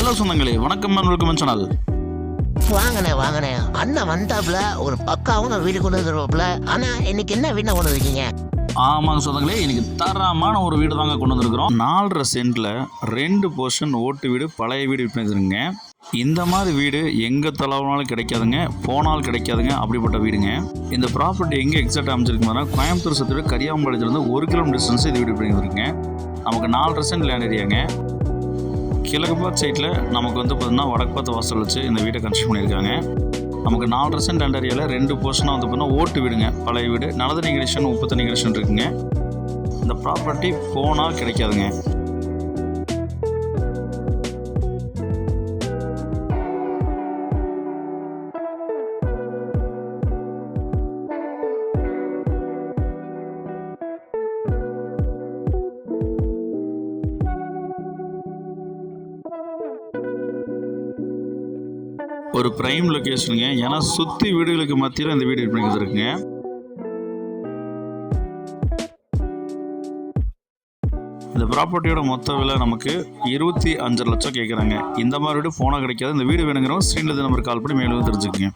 Hello சொந்தங்களே, வணக்கம் and welcome channel. வாங்கண்ணே அண்ணன் வந்தாப்புல ஒரு பக்காவும் வீடு கொண்டு வந்துருவாப்புல. ஆனா இன்னைக்கு என்ன வீடு கொண்டு வந்துருக்கீங்க? ஆமாங்க சொந்தங்களே, இன்னைக்கு தரமான ஒரு வீடு தாங்க கொண்டு வந்திருக்கிறோம். 4.5 சென்ட்ல 2 போர்ஷன் ஓட்டு வீடு, பழைய வீடு விற்பனைங்க. இந்த மாதிரி வீடு எங்கே தொலைவானாலும் கிடைக்காதுங்க, போனால் கிடைக்காதுங்க. அப்படிப்பட்ட வீடுங்க. இந்த ப்ராப்பர்ட்டி எங்கே எக்ஸாக்டாக அமைச்சிருக்குன்னா கோயம்புத்தூர் சத்தோட கரியாம்பாளையத்துலேருந்து 1 கிலோமீட்டர் டிஸ்டன்ஸ் இது வீடு விற்பனைங்க. நமக்கு 4.5 சென்ட் லேண்ட் ஏரியாங்க. கிழக்கு பார்த்து சைட்டில் நமக்கு வந்து பார்த்தீங்கன்னா வடக்கு பார்த்து வாசல் வச்சு இந்த வீட்டை கன்ஸ்ட்ரக்ட் பண்ணியிருக்காங்க. நமக்கு 4.5 சென்ட் லேண்ட் ஏரியாவில் 2 போர்ஷனாக வந்து பார்த்தீங்கன்னா ஓட்டு வீடுங்க, பழைய வீடு. நல்லதண்ணி கனெக்ஷன், உப்பு தண்ணி கனெக்ஷன் இருக்குங்க. இந்த ப்ராப்பர்ட்டி போனால் கிடைக்காதுங்க. ஒரு பிரைம் லொக்கேஷனுங்க. ஏன்னா சுற்றி வீடுகளுக்கு மத்தியில் இந்த வீடு விற்பனைக்கு இருக்குங்க. இந்த ப்ராப்பர்ட்டியோட மொத்த விலை நமக்கு 25 லட்சம் கேட்குறாங்க. இந்த மாதிரி வீடு போனால் கிடைக்காது. இந்த வீடு வேணுங்கிறவங்க ஸ்க்ரீனில் நம்பருக்கு கால் பண்ணி மேலும் தெரிஞ்சுக்கங்க.